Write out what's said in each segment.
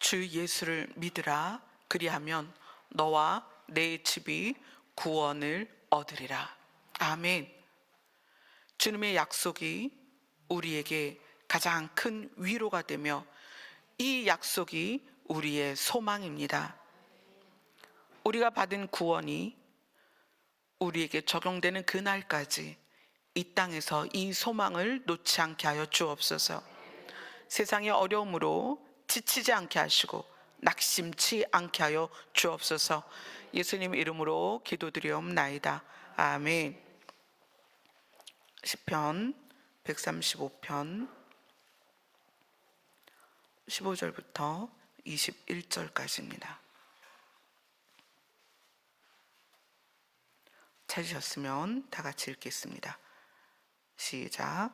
주 예수를 믿으라. 그리하면 너와 내 집이 구원을 얻으리라. 아멘. 주님의 약속이 우리에게 가장 큰 위로가 되며 이 약속이 우리의 소망입니다. 우리가 받은 구원이 우리에게 적용되는 그날까지 이 땅에서 이 소망을 놓지 않게 하여 주옵소서. 세상의 어려움으로 지치지 않게 하시고 낙심치 않게 하여 주옵소서. 예수님 이름으로 기도드리옵나이다. 아멘. 시편 135편 15절부터 21절까지입니다. 찾으셨으면 다 같이 읽겠습니다. 시작.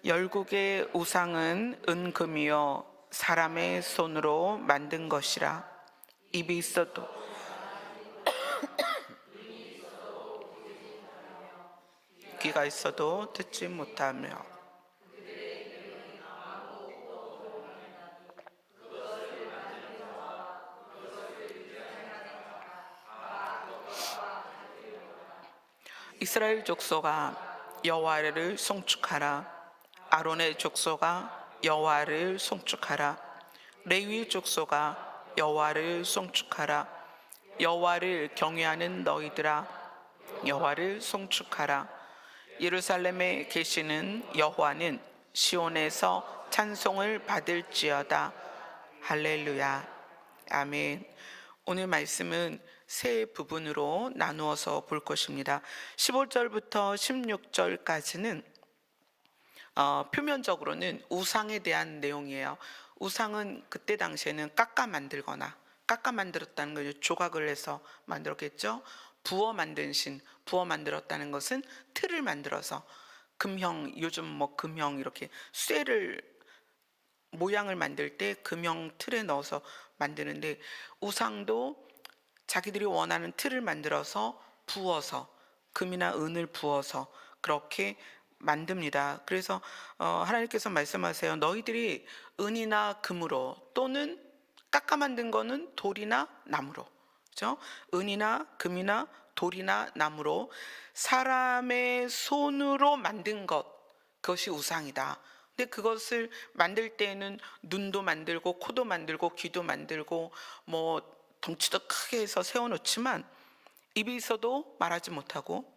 열국의 우상은 은금이요 사람의 손으로 만든 것이라. 입이 있어도 귀가 있어도 듣지 못하며 이스라엘 족속아 여호와를 송축하라. 아론의 족속아 여호와를 송축하라. 레위 족속아 여호와를 송축하라. 여호와를 경외하는 너희들아 여호와를 송축하라. 예루살렘에 계시는 여호와는 시온에서 찬송을 받을지어다. 할렐루야. 아멘. 오늘 말씀은 세 부분으로 나누어서 볼 것입니다. 15절부터 16절까지는 표면적으로는 우상에 대한 내용이에요. 우상은 그때 당시에는 깎아 만들었다는 걸 조각을 해서 만들었겠죠. 부어 만든 신, 부어 만들었다는 것은 틀을 만들어서 금형, 요즘 뭐 금형 이렇게 쇠를 모양을 만들 때 금형 틀에 넣어서 만드는데, 우상도 자기들이 원하는 틀을 만들어서 부어서 금이나 은을 부어서 그렇게 만듭니다. 그래서 하나님께서 말씀하세요. 너희들이 은이나 금으로 또는 깎아 만든 거는 돌이나 나무로, 그렇죠? 은이나 금이나 돌이나 나무로 사람의 손으로 만든 것, 그것이 우상이다. 근데 그것을 만들 때에는 눈도 만들고 코도 만들고 귀도 만들고 뭐 덩치도 크게 해서 세워놓지만 입이 있어도 말하지 못하고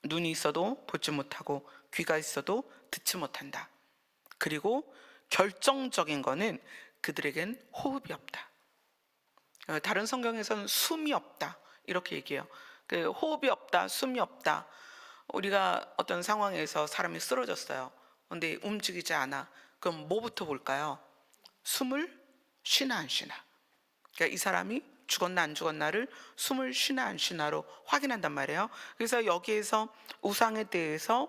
눈이 있어도 보지 못하고 귀가 있어도 듣지 못한다. 그리고 결정적인 거는 그들에겐 호흡이 없다. 다른 성경에서는 숨이 없다 이렇게 얘기해요. 호흡이 없다, 숨이 없다. 우리가 어떤 상황에서 사람이 쓰러졌어요. 근데 움직이지 않아. 그럼 뭐부터 볼까요? 숨을 쉬나 안 쉬나. 그러니까 이 사람이 죽었나 안 죽었나를 숨을 쉬나 안 쉬나로 확인한단 말이에요. 그래서 여기에서 우상에 대해서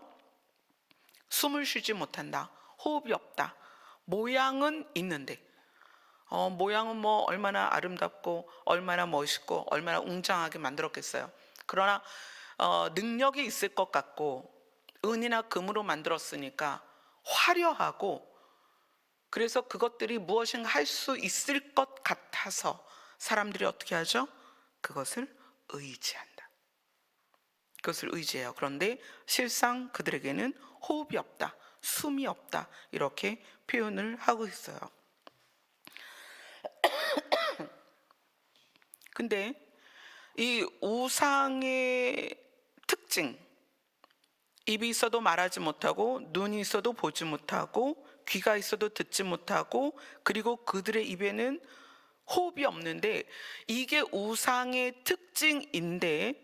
숨을 쉬지 못한다, 호흡이 없다, 모양은 있는데 모양은 뭐 얼마나 아름답고 얼마나 멋있고 얼마나 웅장하게 만들었겠어요. 그러나 능력이 있을 것 같고 은이나 금으로 만들었으니까 화려하고, 그래서 그것들이 무엇인가 할 수 있을 것 같아서 사람들이 어떻게 하죠? 그것을 의지한다. 그것을 의지해요. 그런데 실상 그들에게는 호흡이 없다, 숨이 없다, 이렇게 표현을 하고 있어요. 근데 이 우상의 특징, 입이 있어도 말하지 못하고 눈이 있어도 보지 못하고 귀가 있어도 듣지 못하고 그리고 그들의 입에는 호흡이 없는데, 이게 우상의 특징인데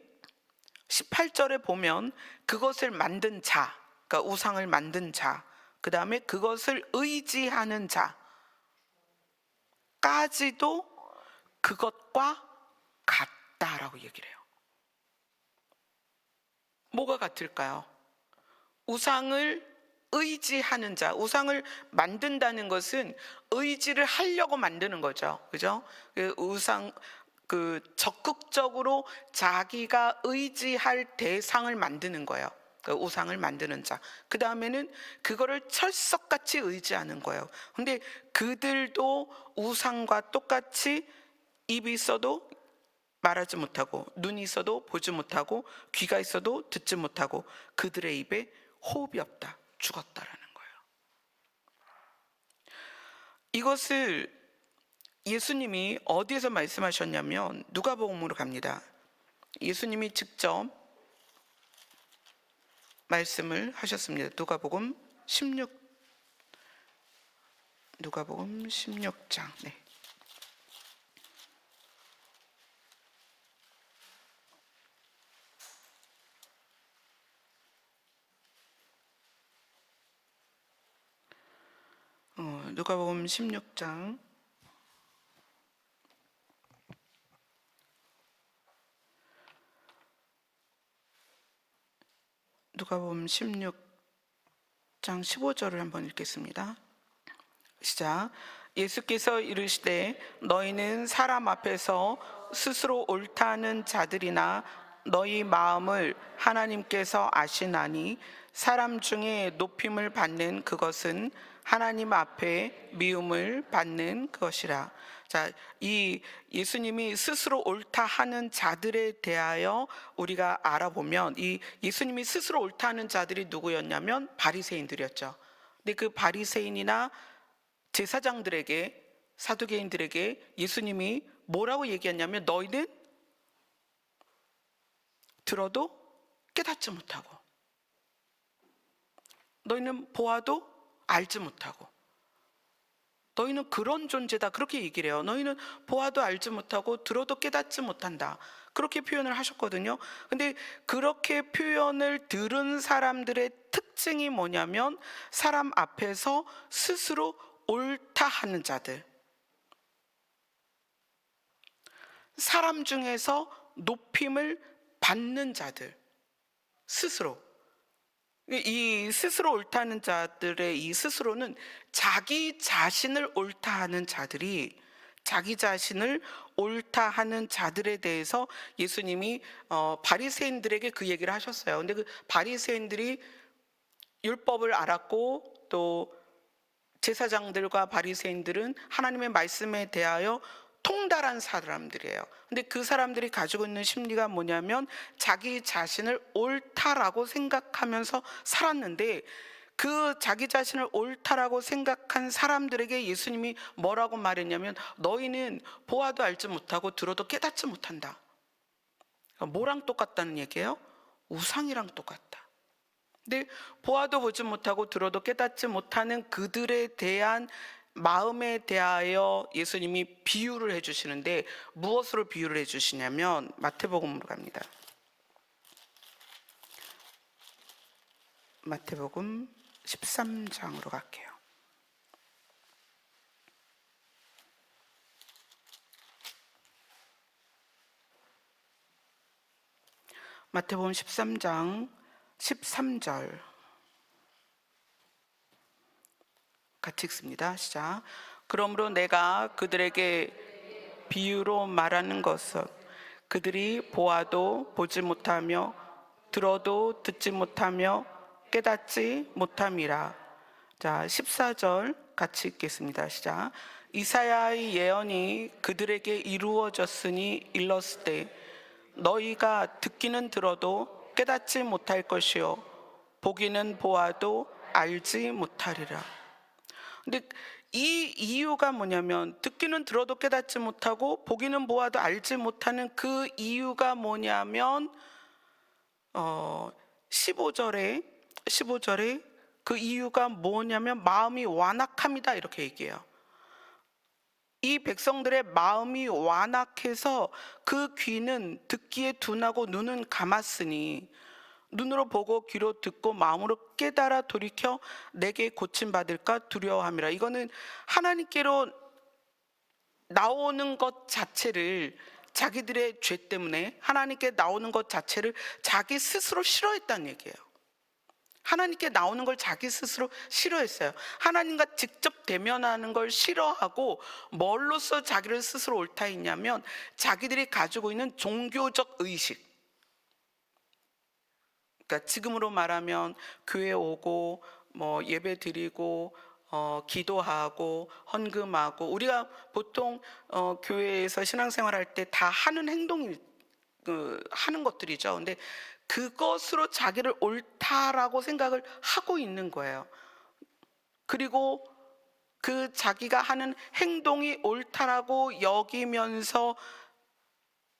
18절에 보면 그것을 만든 자, 그러니까 우상을 만든 자, 그 다음에 그것을 의지하는 자까지도 그것과 같다라고 얘기를 해요. 뭐가 같을까요? 우상을 의지하는 자, 우상을 만든다는 것은 의지를 하려고 만드는 거죠. 그죠? 우상, 적극적으로 자기가 의지할 대상을 만드는 거예요. 그 우상을 만드는 자. 그 다음에는 그거를 철석같이 의지하는 거예요. 근데 그들도 우상과 똑같이 입이 있어도 말하지 못하고, 눈이 있어도 보지 못하고, 귀가 있어도 듣지 못하고, 그들의 입에 호흡이 없다, 죽었다라는 거예요. 이것을 예수님이 어디에서 말씀하셨냐면 누가복음으로 갑니다. 예수님이 직접 말씀을 하셨습니다. 누가복음 16장. 네. 누가복음 16장 누가복음 16장 15절을 한번 읽겠습니다. 시작. 예수께서 이르시되 너희는 사람 앞에서 스스로 옳다 하는 자들이나 너희 마음을 하나님께서 아시나니 사람 중에 높임을 받는 그것은 하나님 앞에 미움을 받는 것이라. 자, 이 예수님이 스스로 옳다 하는 자들에 대하여 우리가 알아보면, 이 예수님이 스스로 옳다 하는 자들이 누구였냐면 바리새인들이었죠. 근데 그 바리새인이나 제사장들에게, 사두개인들에게 예수님이 뭐라고 얘기했냐면 너희는 들어도 깨닫지 못하고, 너희는 보아도 알지 못하고, 너희는 그런 존재다, 그렇게 얘기를 해요. 너희는 보아도 알지 못하고 들어도 깨닫지 못한다, 그렇게 표현을 하셨거든요. 근데 그렇게 표현을 들은 사람들의 특징이 뭐냐면 사람 앞에서 스스로 옳다 하는 자들, 사람 중에서 높임을 받는 자들, 스스로. 이 스스로 옳다는 자들의 이 스스로는 자기 자신을 옳다 하는 자들이, 자기 자신을 옳다 하는 자들에 대해서 예수님이 바리새인들에게 그 얘기를 하셨어요. 근데 그 바리새인들이 율법을 알았고, 또 제사장들과 바리새인들은 하나님의 말씀에 대하여 통달한 사람들이에요. 근데 그 사람들이 가지고 있는 심리가 뭐냐면 자기 자신을 옳다라고 생각하면서 살았는데, 그 자기 자신을 옳다라고 생각한 사람들에게 예수님이 뭐라고 말했냐면 너희는 보아도 알지 못하고 들어도 깨닫지 못한다. 뭐랑 똑같다는 얘기예요? 우상이랑 똑같다. 근데 보아도 보지 못하고 들어도 깨닫지 못하는 그들에 대한 마음에 대하여 예수님이 비유를 해주시는데, 무엇으로 비유를 해주시냐면 마태복음으로 갑니다. 마태복음 13장으로 갈게요. 마태복음 13장 13절 같이 읽습니다. 시작. 그러므로 내가 그들에게 비유로 말하는 것은 그들이 보아도 보지 못하며 들어도 듣지 못하며 깨닫지 못함이라. 자, 14절 같이 읽겠습니다. 시작. 이사야의 예언이 그들에게 이루어졌으니 일렀을 때 너희가 듣기는 들어도 깨닫지 못할 것이요 보기는 보아도 알지 못하리라. 근데 이 이유가 뭐냐면, 듣기는 들어도 깨닫지 못하고 보기는 보아도 알지 못하는 그 이유가 뭐냐면 15절에 그 이유가 뭐냐면 마음이 완악함이다, 이렇게 얘기해요. 이 백성들의 마음이 완악해서 그 귀는 듣기에 둔하고 눈은 감았으니 눈으로 보고 귀로 듣고 마음으로 깨달아 돌이켜 내게 고침받을까 두려워함이라. 이거는 하나님께로 나오는 것 자체를, 자기들의 죄 때문에 하나님께 나오는 것 자체를 자기 스스로 싫어했다는 얘기예요. 하나님께 나오는 걸 자기 스스로 싫어했어요. 하나님과 직접 대면하는 걸 싫어하고 뭘로써 자기를 스스로 옳다 했냐면 자기들이 가지고 있는 종교적 의식, 그러니까 지금으로 말하면 교회 오고 뭐 예배 드리고 기도하고 헌금하고 우리가 보통 교회에서 신앙생활할 때 다 하는 행동이 하는 것들이죠. 근데 그것으로 자기를 옳다라고 생각을 하고 있는 거예요. 그리고 그 자기가 하는 행동이 옳다라고 여기면서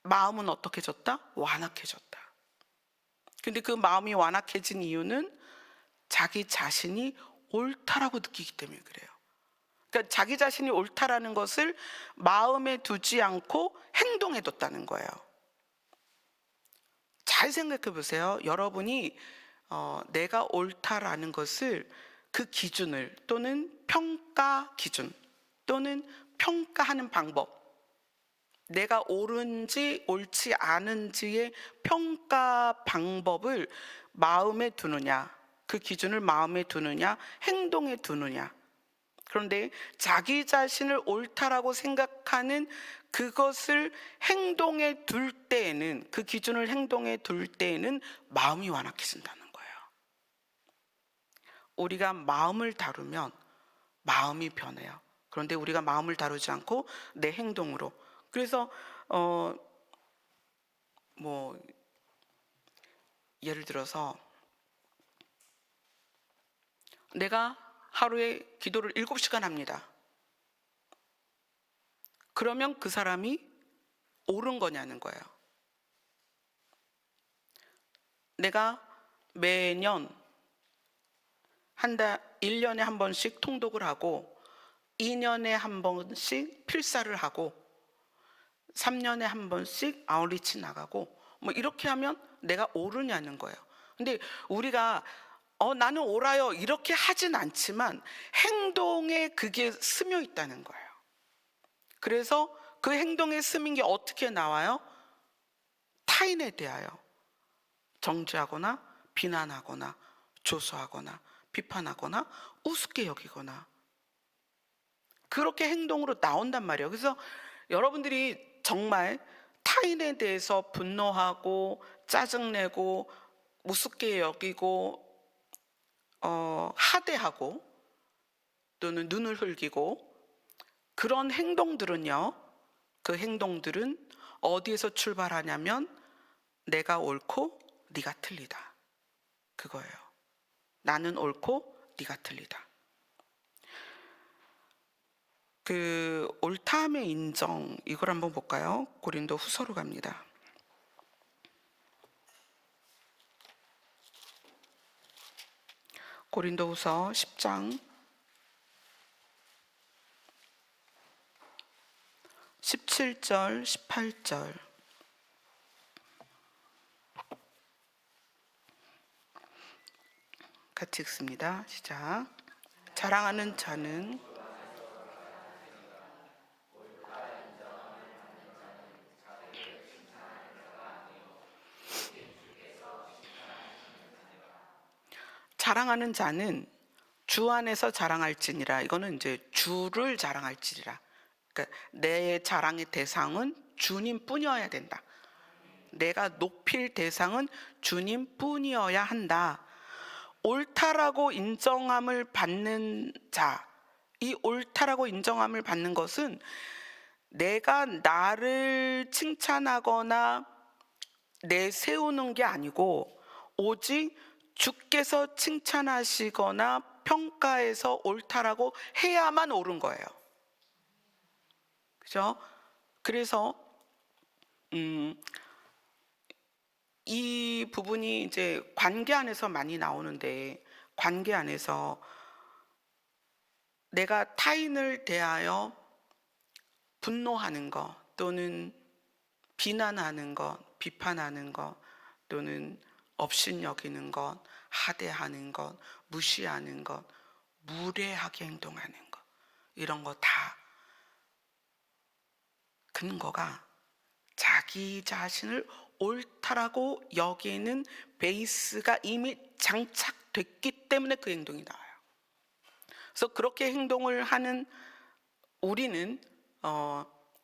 마음은 어떻게 졌다? 완악해졌다. 근데 그 마음이 완악해진 이유는 자기 자신이 옳다라고 느끼기 때문에 그래요. 그러니까 자기 자신이 옳다라는 것을 마음에 두지 않고 행동에 뒀다는 거예요. 잘 생각해 보세요. 여러분이 내가 옳다라는 것을 그 기준을 또는 평가 기준 또는 평가하는 방법, 내가 옳은지 옳지 않은지의 평가 방법을 마음에 두느냐, 그 기준을 마음에 두느냐, 행동에 두느냐. 그런데 자기 자신을 옳다라고 생각하는 그것을 행동에 둘 때에는, 그 기준을 행동에 둘 때에는 마음이 완악해진다는 거예요. 우리가 마음을 다루면 마음이 변해요. 그런데 우리가 마음을 다루지 않고 내 행동으로, 그래서 뭐 예를 들어서 내가 하루에 기도를 7시간 합니다. 그러면 그 사람이 옳은 거냐는 거예요. 내가 매년 1년에 한 번씩 통독을 하고 2년에 한 번씩 필사를 하고 3년에 한 번씩 아웃리치 나가고 뭐 이렇게 하면 내가 옳으냐는 거예요. 근데 우리가 나는 옳아요 이렇게 하진 않지만 행동에 그게 스며 있다는 거예요. 그래서 그 행동에 스민 게 어떻게 나와요? 타인에 대하여 정죄하거나 비난하거나 조소하거나 비판하거나 우습게 여기거나 그렇게 행동으로 나온단 말이에요. 그래서 여러분들이 정말 타인에 대해서 분노하고 짜증내고 우습게 여기고 하대하고 또는 눈을 흘기고 그런 행동들은요, 그 행동들은 어디에서 출발하냐면 내가 옳고 네가 틀리다, 그거예요. 나는 옳고 네가 틀리다. 그 옳다함의 인정, 이걸 한번 볼까요? 고린도 후서로 갑니다. 고린도 후서 10장 17절 18절 같이 읽습니다. 시작. 자랑하는 자는 자랑하는 자는 주 안에서 자랑할지니라. 이거는 이제 주를 자랑할지니라. 그러니까 내 자랑의 대상은 주님뿐이어야 된다. 내가 높일 대상은 주님뿐이어야 한다. 옳다라고 인정함을 받는 자, 이 옳다라고 인정함을 받는 것은 내가 나를 칭찬하거나 내세우는 게 아니고 오직 주께서 칭찬하시거나 평가해서 옳다라고 해야만 옳은 거예요. 그죠? 그래서 이 부분이 이제 관계 안에서 많이 나오는데, 관계 안에서 내가 타인을 대하여 분노하는 것 또는 비난하는 것, 비판하는 것 또는 업신여기는 것, 하대하는 것, 무시하는 것, 무례하게 행동하는 것, 이런 거 다 근거가 자기 자신을 옳다라고 여기는 베이스가 이미 장착됐기 때문에 그 행동이 나와요. 그래서 그렇게 행동을 하는 우리는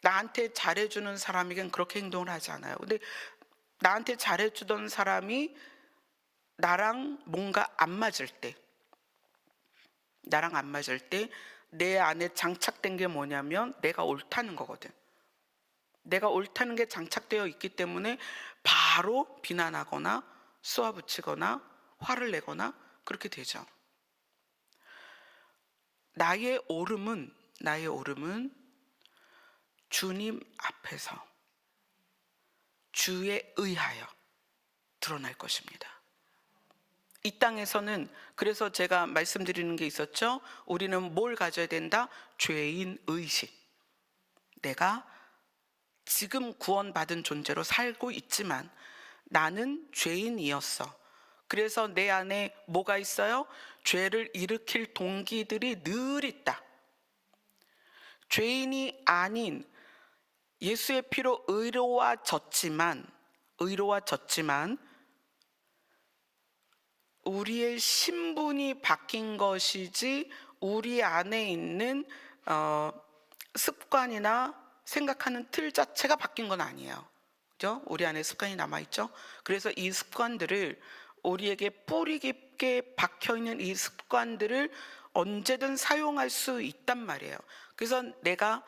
나한테 잘해주는 사람에겐 그렇게 행동을 하지 않아요. 근데 나한테 잘해주던 사람이 나랑 뭔가 안 맞을 때, 나랑 안 맞을 때 내 안에 장착된 게 뭐냐면 내가 옳다는 거거든. 내가 옳다는 게 장착되어 있기 때문에 바로 비난하거나 쏘아붙이거나 화를 내거나 그렇게 되죠. 나의 오름은 주님 앞에서 주에 의하여 드러날 것입니다. 이 땅에서는, 그래서 제가 말씀드리는 게 있었죠. 우리는 뭘 가져야 된다? 죄인 의식. 내가 지금 구원받은 존재로 살고 있지만 나는 죄인이었어. 그래서 내 안에 뭐가 있어요? 죄를 일으킬 동기들이 늘 있다. 죄인이 아닌 예수의 피로 의로워졌지만 우리의 신분이 바뀐 것이지 우리 안에 있는 습관이나 생각하는 틀 자체가 바뀐 건 아니에요. 그죠? 우리 안에 습관이 남아있죠? 그래서 이 습관들을, 우리에게 뿌리 깊게 박혀있는 이 습관들을 언제든 사용할 수 있단 말이에요. 그래서 내가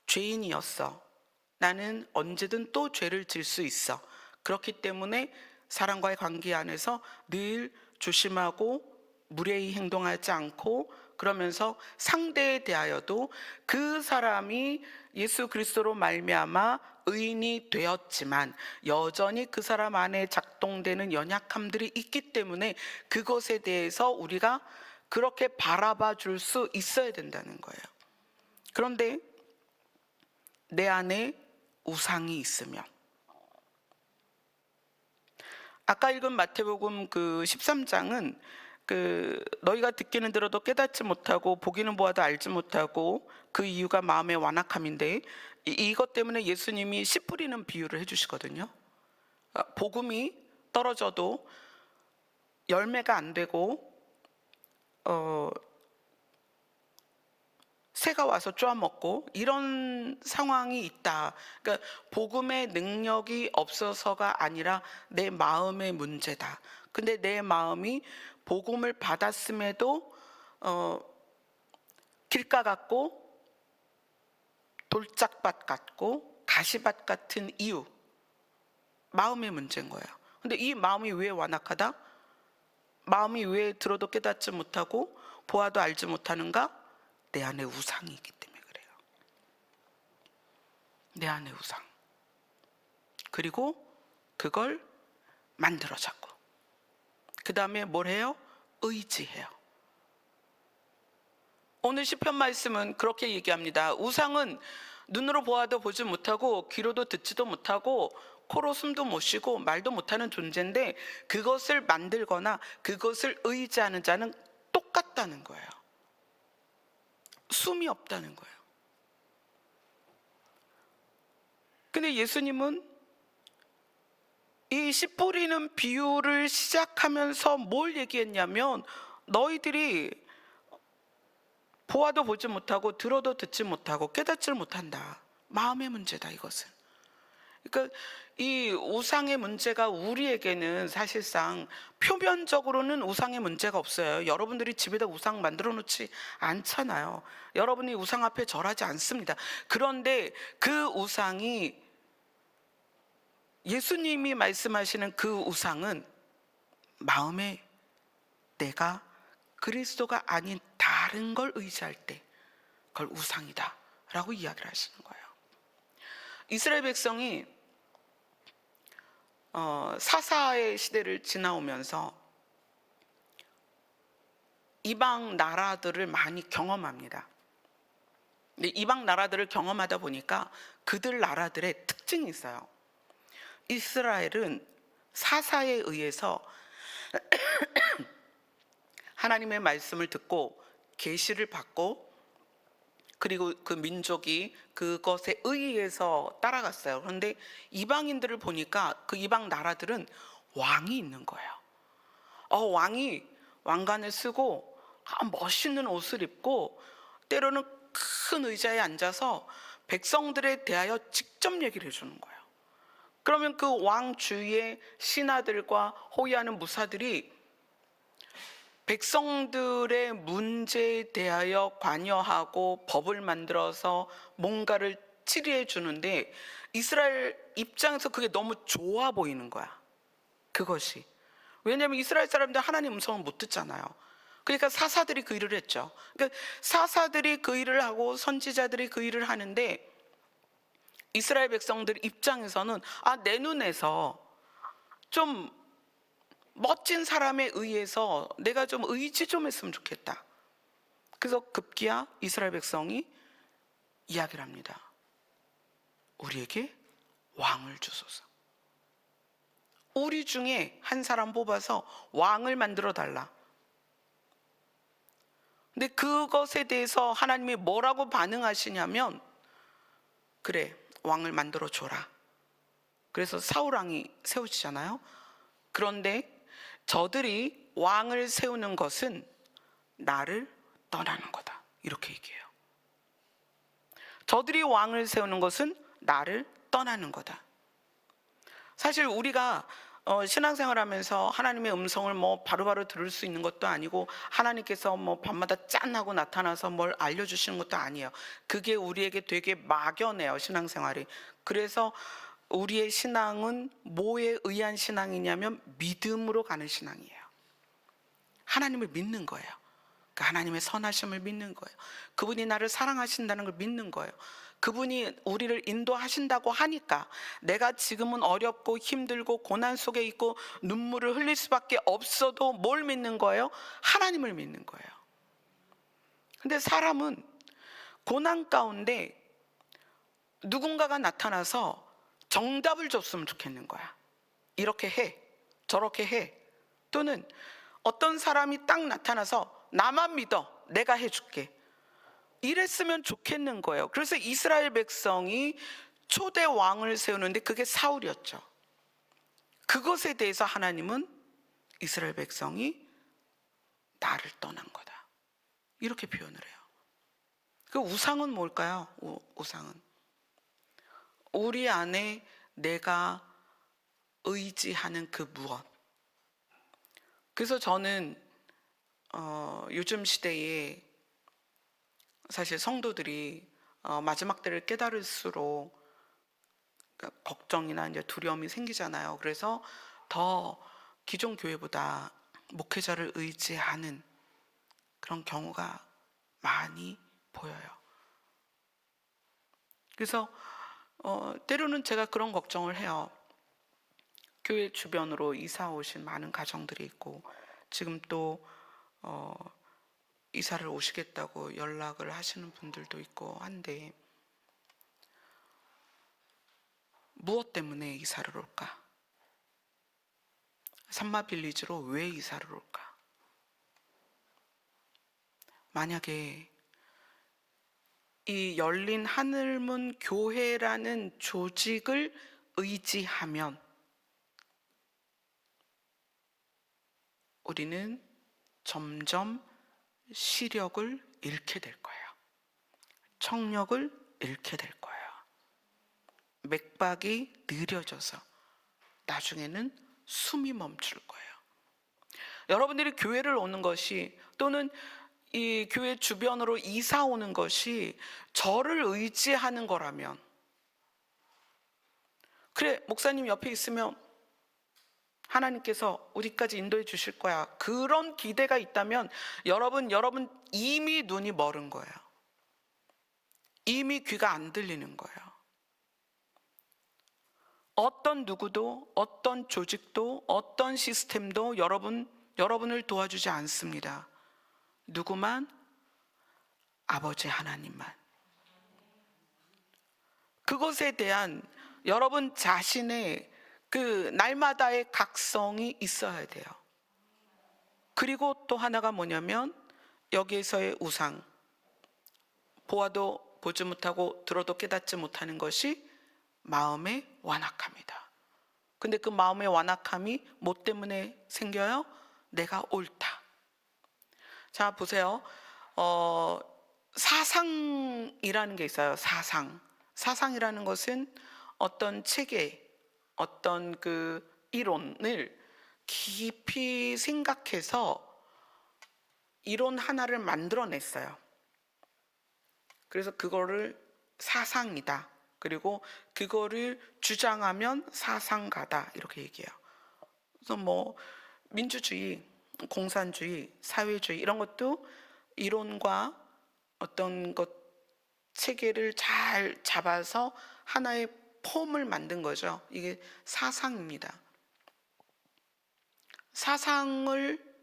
죄인이었어. 나는 언제든 또 죄를 질 수 있어. 그렇기 때문에 사람과의 관계 안에서 늘 조심하고 무례히 행동하지 않고, 그러면서 상대에 대하여도 그 사람이 예수 그리스도로 말미암아 의인이 되었지만 여전히 그 사람 안에 작동되는 연약함들이 있기 때문에 그것에 대해서 우리가 그렇게 바라봐 줄 수 있어야 된다는 거예요. 그런데 내 안에 우상이 있으면, 아까 읽은 마태복음 그 13장은 너희가 듣기는 들어도 깨닫지 못하고 보기는 보아도 알지 못하고 그 이유가 마음의 완악함인데, 이것 때문에 예수님이 씨 뿌리는 비유를 해주시거든요. 복음이 떨어져도 열매가 안 되고 새가 와서 쪼아먹고 이런 상황이 있다. 그러니까 복음의 능력이 없어서가 아니라 내 마음의 문제다. 근데 내 마음이 복음을 받았음에도 길가 같고 돌짝밭 같고 가시밭 같은 이유, 마음의 문제인 거예요. 근데 이 마음이 왜 완악하다? 마음이 왜 들어도 깨닫지 못하고 보아도 알지 못하는가? 내 안에 우상이 있기 때문에 그래요. 내 안에 우상. 그리고 그걸 만들어 잡고, 그 다음에 뭘 해요? 의지해요. 오늘 시편 말씀은 그렇게 얘기합니다. 우상은 눈으로 보아도 보지 못하고 귀로도 듣지도 못하고 코로 숨도 못 쉬고 말도 못하는 존재인데 그것을 만들거나 그것을 의지하는 자는 똑같다는 거예요. 숨이 없다는 거예요. 근데 예수님은 이 씨 뿌리는 비유를 시작하면서 뭘 얘기했냐면, 너희들이 보아도 보지 못하고 들어도 듣지 못하고 깨닫지를 못한다. 마음의 문제다, 이것은. 그러니까 이 우상의 문제가 우리에게는 사실상 표면적으로는 우상의 문제가 없어요. 여러분들이 집에다 우상 만들어 놓지 않잖아요. 여러분이 우상 앞에 절하지 않습니다. 그런데 그 우상이, 예수님이 말씀하시는 그 우상은 마음에 내가 그리스도가 아닌 다른 걸 의지할 때 그걸 우상이다 라고 이야기를 하시는 거예요. 이스라엘 백성이 사사의 시대를 지나오면서 이방 나라들을 많이 경험합니다. 근데 이방 나라들을 경험하다 보니까 그들 나라들의 특징이 있어요. 이스라엘은 사사에 의해서 하나님의 말씀을 듣고 계시를 받고, 그리고 그 민족이 그것에 의해서 따라갔어요. 그런데 이방인들을 보니까 그 이방 나라들은 왕이 있는 거예요. 왕이 왕관을 쓰고 멋있는 옷을 입고 때로는 큰 의자에 앉아서 백성들에 대하여 직접 얘기를 해주는 거예요. 그러면 그 왕 주위의 신하들과 호위하는 무사들이 백성들의 문제에 대하여 관여하고 법을 만들어서 뭔가를 치리해 주는데 이스라엘 입장에서 그게 너무 좋아 보이는 거야. 그것이. 왜냐하면 이스라엘 사람들 하나님 음성을 못 듣잖아요. 그러니까 사사들이 그 일을 했죠. 그러니까 사사들이 그 일을 하고 선지자들이 그 일을 하는데 이스라엘 백성들 입장에서는 내 눈에서 좀 멋진 사람에 의해서 내가 좀 의지 좀 했으면 좋겠다. 그래서 급기야 이스라엘 백성이 이야기를 합니다. 우리에게 왕을 주소서. 우리 중에 한 사람 뽑아서 왕을 만들어 달라. 근데 그것에 대해서 하나님이 뭐라고 반응하시냐면, 그래, 왕을 만들어 줘라. 그래서 사울 왕이 세워지잖아요. 그런데 저들이 왕을 세우는 것은 나를 떠나는 거다. 이렇게 얘기해요. 저들이 왕을 세우는 것은 나를 떠나는 거다. 사실 우리가 신앙생활하면서 하나님의 음성을 뭐 바로바로 들을 수 있는 것도 아니고 하나님께서 뭐 밤마다 짠하고 나타나서 뭘 알려주시는 것도 아니에요. 그게 우리에게 되게 막연해요, 신앙생활이. 그래서 우리의 신앙은 뭐에 의한 신앙이냐면 믿음으로 가는 신앙이에요. 하나님을 믿는 거예요. 그 하나님의 선하심을 믿는 거예요. 그분이 나를 사랑하신다는 걸 믿는 거예요. 그분이 우리를 인도하신다고 하니까 내가 지금은 어렵고 힘들고 고난 속에 있고 눈물을 흘릴 수밖에 없어도 뭘 믿는 거예요? 하나님을 믿는 거예요. 근데 사람은 고난 가운데 누군가가 나타나서 정답을 줬으면 좋겠는 거야. 이렇게 해, 저렇게 해. 또는 어떤 사람이 딱 나타나서 나만 믿어, 내가 해줄게. 이랬으면 좋겠는 거예요. 그래서 이스라엘 백성이 초대 왕을 세우는데 그게 사울이었죠. 그것에 대해서 하나님은 이스라엘 백성이 나를 떠난 거다. 이렇게 표현을 해요. 그 우상은 뭘까요? 우상은 우리 안에 내가 의지하는 그 무엇. 그래서 저는 요즘 시대에 사실 성도들이 마지막 때를 깨달을수록 걱정이나 이제 두려움이 생기잖아요. 그래서 더 기존 교회보다 목회자를 의지하는 그런 경우가 많이 보여요. 그래서 때로는 제가 그런 걱정을 해요. 교회 주변으로 이사 오신 많은 가정들이 있고 지금 또 이사를 오시겠다고 연락을 하시는 분들도 있고 한데 무엇 때문에 이사를 올까? 산마빌리지로 왜 이사를 올까? 만약에 이 열린 하늘문 교회라는 조직을 의지하면 우리는 점점 시력을 잃게 될 거예요. 청력을 잃게 될 거예요. 맥박이 느려져서 나중에는 숨이 멈출 거예요. 여러분들이 교회를 오는 것이 또는 이 교회 주변으로 이사 오는 것이 저를 의지하는 거라면, 그래 목사님 옆에 있으면 하나님께서 어디까지 인도해 주실 거야, 그런 기대가 있다면 여러분 이미 눈이 멀은 거예요. 이미 귀가 안 들리는 거예요. 어떤 누구도 어떤 조직도 어떤 시스템도 여러분을 도와주지 않습니다. 누구만? 아버지 하나님만. 그것에 대한 여러분 자신의 그 날마다의 각성이 있어야 돼요. 그리고 또 하나가 뭐냐면 여기에서의 우상, 보아도 보지 못하고 들어도 깨닫지 못하는 것이 마음의 완악함이다. 근데 그 마음의 완악함이 뭐 때문에 생겨요? 내가 옳다. 자 보세요. 사상이라는 게 있어요. 사상이라는 것은 어떤 체계, 어떤 그 이론을 깊이 생각해서 이론 하나를 만들어냈어요. 그래서 그거를 사상이다. 그리고 그거를 주장하면 사상가다. 이렇게 얘기해요. 그래서 뭐 민주주의, 공산주의, 사회주의 이런 것도 이론과 어떤 것 체계를 잘 잡아서 하나의 폼을 만든 거죠. 이게 사상입니다. 사상을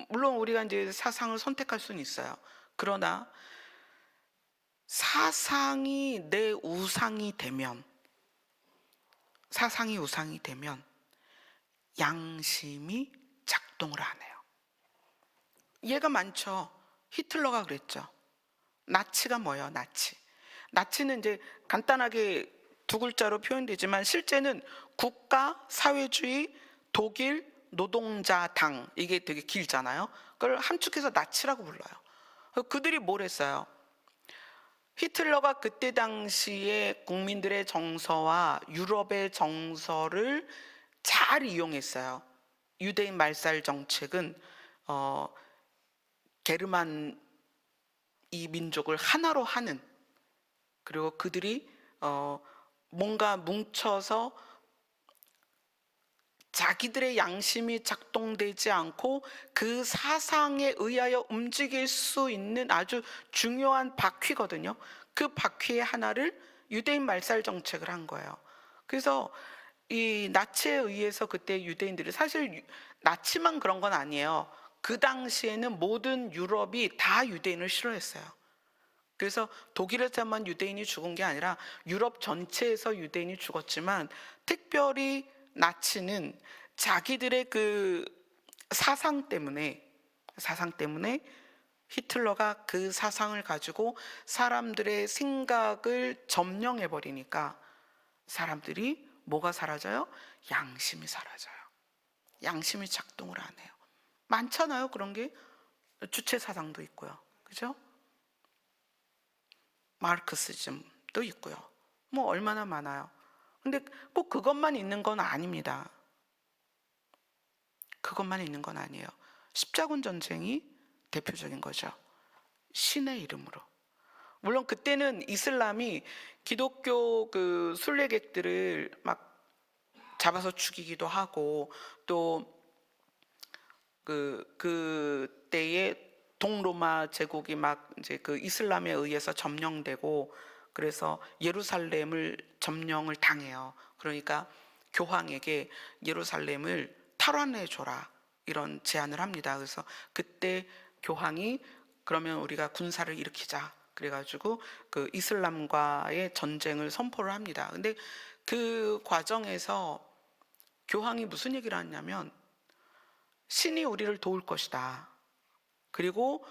물론 우리가 이제 사상을 선택할 수는 있어요. 그러나 사상이 내 우상이 되면 양심이 작동을 안 해요. 예가 많죠. 히틀러가 그랬죠. 나치가 뭐예요? 나치는 이제 간단하게 두 글자로 표현되지만 실제는 국가, 사회주의, 독일, 노동자당, 이게 되게 길잖아요. 그걸 함축해서 나치라고 불러요. 그들이 뭘 했어요? 히틀러가 그때 당시에 국민들의 정서와 유럽의 정서를 잘 이용했어요. 유대인 말살 정책은 게르만 이 민족을 하나로 하는, 그리고 그들이 뭔가 뭉쳐서 자기들의 양심이 작동되지 않고 그 사상에 의하여 움직일 수 있는 아주 중요한 바퀴거든요. 그 바퀴의 하나를 유대인 말살 정책을 한 거예요. 그래서 이 나치에 의해서 그때 유대인들이, 사실 나치만 그런 건 아니에요. 그 당시에는 모든 유럽이 다 유대인을 싫어했어요. 그래서 독일에서만 유대인이 죽은 게 아니라 유럽 전체에서 유대인이 죽었지만, 특별히 나치는 자기들의 그 사상 때문에 히틀러가 그 사상을 가지고 사람들의 생각을 점령해 버리니까 사람들이 뭐가 사라져요? 양심이 사라져요. 양심이 작동을 안 해요. 많잖아요, 그런 게. 주체 사상도 있고요. 그죠? 마르크시즘도 있고요. 뭐 얼마나 많아요. 근데 꼭 그것만 있는 건 아닙니다. 그것만 있는 건 아니에요. 십자군 전쟁이 대표적인 거죠. 신의 이름으로. 물론 그때는 이슬람이 기독교 그 순례객들을 막 잡아서 죽이기도 하고, 또 그때의 동로마 제국이 막 이제 그 이슬람에 의해서 점령되고, 그래서 예루살렘을 점령을 당해요. 그러니까 교황에게 예루살렘을 탈환해 줘라, 이런 제안을 합니다. 그래서 그때 교황이 그러면 우리가 군사를 일으키자, 그래가지고 그 이슬람과의 전쟁을 선포를 합니다. 근데 그 과정에서 교황이 무슨 얘기를 하냐면, 신이 우리를 도울 것이다. 그리고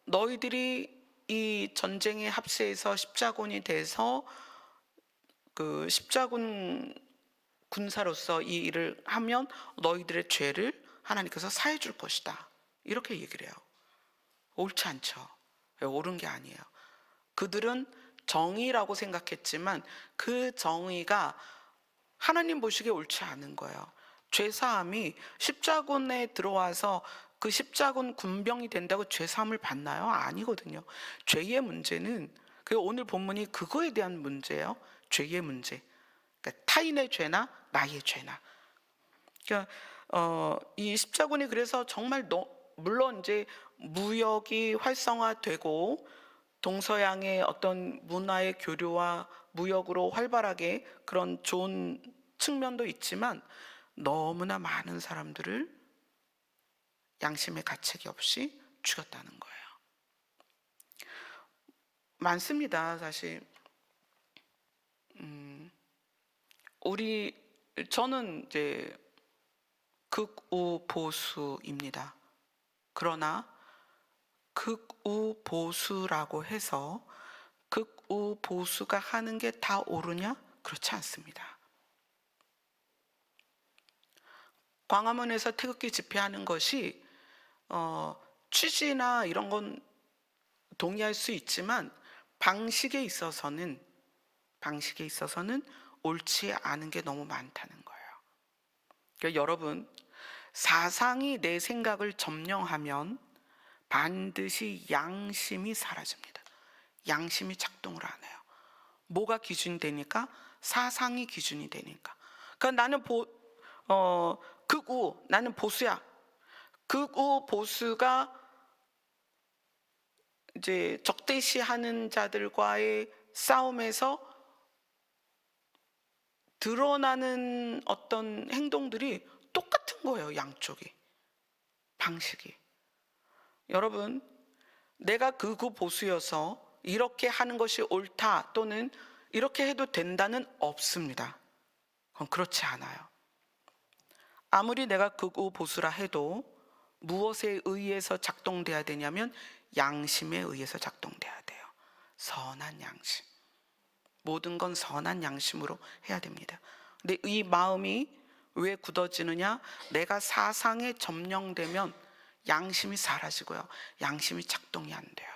너희들이 이 전쟁의 합세에서 십자군이 돼서 그 십자군 군사로서 이 일을 하면 너희들의 죄를 하나님께서 사해 줄 것이다. 이렇게 얘기를 해요. 옳지 않죠. 옳은 게 아니에요. 그들은 정의라고 생각했지만 그 정의가 하나님 보시기에 옳지 않은 거예요. 죄사함이 십자군에 들어와서 그 십자군 군병이 된다고 죄사함을 받나요? 아니거든요. 죄의 문제는, 그 오늘 본문이 그거에 대한 문제예요. 죄의 문제. 그러니까 타인의 죄나 나의 죄나. 그러니까 이 십자군이 그래서 정말 물론 이제 무역이 활성화되고 동서양의 어떤 문화의 교류와 무역으로 활발하게 그런 좋은 측면도 있지만, 너무나 많은 사람들을 양심의 가책이 없이 죽였다는 거예요. 많습니다, 사실. 저는 이제 극우 보수입니다. 그러나 극우 보수라고 해서 극우 보수가 하는 게 다 옳으냐? 그렇지 않습니다. 광화문에서 태극기 집회하는 것이 취지나 이런 건 동의할 수 있지만 방식에 있어서는 옳지 않은 게 너무 많다는 거예요. 그러니까 여러분, 사상이 내 생각을 점령하면 반드시 양심이 사라집니다. 양심이 작동을 안 해요. 뭐가 기준이 되니까? 사상이 기준이 되니까. 그러니까 나는 극우, 나는 보수야. 극우 보수가 이제 적대시하는 자들과의 싸움에서 드러나는 어떤 행동들이 똑같은 거예요. 양쪽이 방식이. 여러분, 내가 극우 보수여서 이렇게 하는 것이 옳다 또는 이렇게 해도 된다는 없습니다. 그건 그렇지 않아요. 아무리 내가 극우 보수라 해도 무엇에 의해서 작동돼야 되냐면 양심에 의해서 작동돼야 돼요. 선한 양심. 모든 건 선한 양심으로 해야 됩니다. 근데 이 마음이 왜 굳어지느냐? 내가 사상에 점령되면 양심이 사라지고요. 양심이 작동이 안 돼요.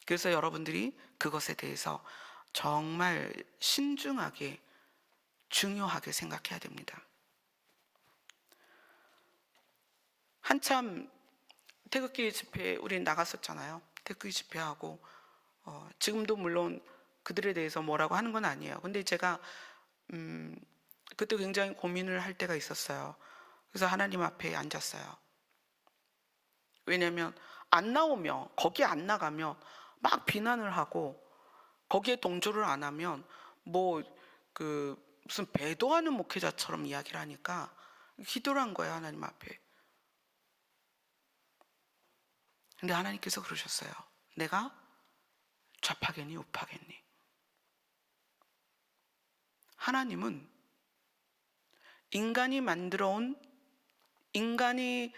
그래서 여러분들이 그것에 대해서 정말 신중하게 중요하게 생각해야 됩니다. 한참 태극기 집회 우리 나갔었잖아요. 태극기 집회하고 지금도 물론 그들에 대해서 뭐라고 하는 건 아니에요. 근데 제가 그때 굉장히 고민을 할 때가 있었어요. 그래서 하나님 앞에 앉았어요. 왜냐하면 안 나오면, 거기에 안 나가면 막 비난을 하고 거기에 동조를 안 하면 무슨 배도하는 목회자처럼 이야기를 하니까 기도를 한 거예요. 하나님 앞에. 근데 하나님께서 그러셨어요. 내가 좌파겠니 우파겠니? 하나님은 인간이 만들어온, 인간이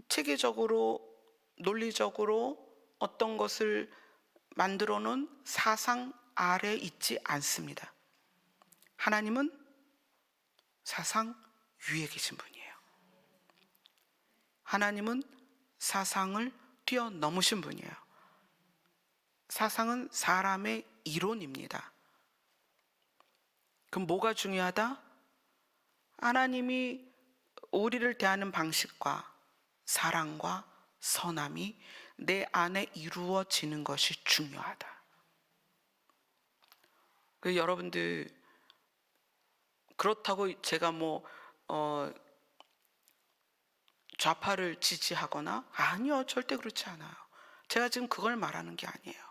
체계적으로 논리적으로 어떤 것을 만들어 놓은 사상 아래 있지 않습니다. 하나님은 사상 위에 계신 분이에요. 하나님은 사상을 뛰어넘으신 분이에요. 사상은 사람의 이론입니다. 그럼 뭐가 중요하다? 하나님이 우리를 대하는 방식과 사랑과 선함이 내 안에 이루어지는 것이 중요하다. 여러분들, 그렇다고 제가 좌파를 지지하거나, 아니요, 절대 그렇지 않아요. 제가 지금 그걸 말하는 게 아니에요.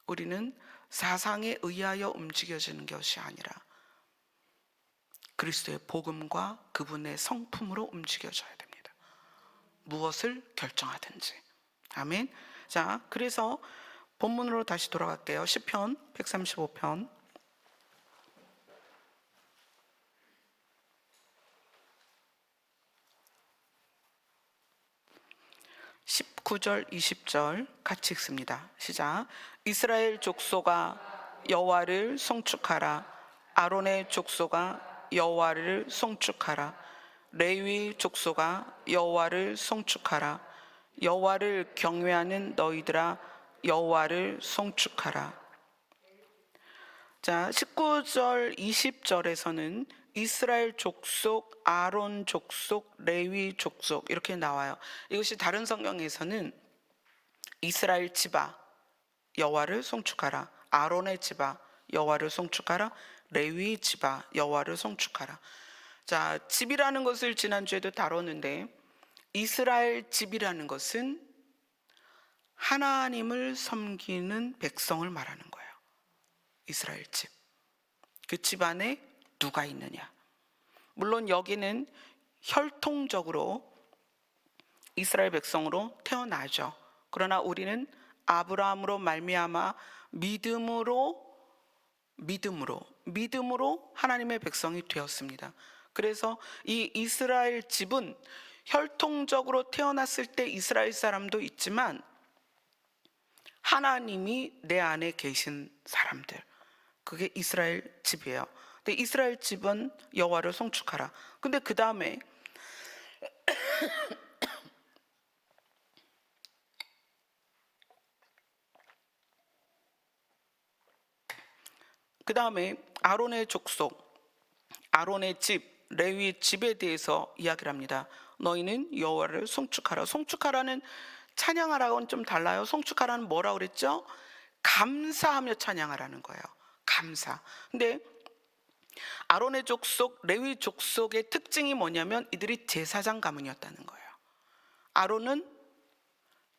우리는 사상에 의하여 움직여지는 것이 아니라 그리스도의 복음과 그분의 성품으로 움직여져야 됩니다. 무엇을 결정하든지. 아멘. 자, 그래서 본문으로 다시 돌아갈게요. 시편 135편 19절 20절 같이 읽습니다. 시작. 이스라엘 족속아 여호와를 송축하라. 아론의 족속아 여호와를 송축하라. 레위 족속아 여호와를 송축하라. 여호와를 경외하는 너희들아 여호와를 송축하라. 자, 19절 20절에서는 이스라엘 족속, 아론 족속, 레위 족속 이렇게 나와요. 이것이 다른 성경에서는 이스라엘 지파 여호와를 송축하라. 아론의 지파 여호와를 송축하라. 레위 지파 여호와를 송축하라. 자, 집이라는 것을 지난주에도 다뤘는데 이스라엘 집이라는 것은 하나님을 섬기는 백성을 말하는 거예요. 이스라엘 집. 그 집 안에 누가 있느냐? 물론 여기는 혈통적으로 이스라엘 백성으로 태어나죠. 그러나 우리는 아브라함으로 말미암아 믿음으로 하나님의 백성이 되었습니다. 그래서 이 이스라엘 집은 혈통적으로 태어났을 때 이스라엘 사람도 있지만 하나님이 내 안에 계신 사람들, 그게 이스라엘 집이에요. 근데 이스라엘 집은 여호와를 송축하라. 근데 그 다음에 그 다음에 아론의 족속, 아론의 집, 레위 집에 대해서 이야기를 합니다. 너희는 여호와를 송축하라. 송축하라는 찬양하라고는 좀 달라요. 송축하라는 뭐라고 그랬죠? 감사하며 찬양하라는 거예요. 감사. 근데 아론의 족속, 레위 족속의 특징이 뭐냐면 이들이 제사장 가문이었다는 거예요. 아론은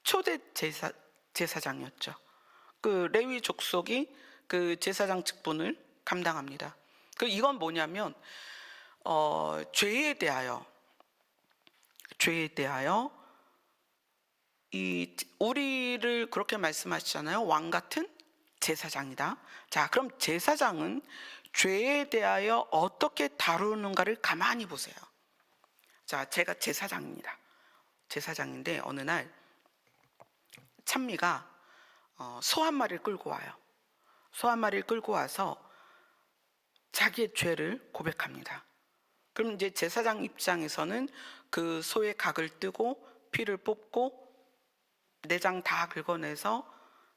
초대 제사장이었죠. 그 레위 족속이 그 제사장 직분을 감당합니다. 그 이건 뭐냐면 죄에 대하여 이 우리를 그렇게 말씀하시잖아요. 왕 같은 제사장이다. 자, 그럼 제사장은 죄에 대하여 어떻게 다루는가를 가만히 보세요. 자, 제가 제사장입니다. 제사장인데 어느 날 찬미가 소 한 마리를 끌고 와요. 소 한 마리를 끌고 와서 자기의 죄를 고백합니다. 그럼 이제 제사장 입장에서는 그 소의 각을 뜨고 피를 뽑고 내장 다 긁어내서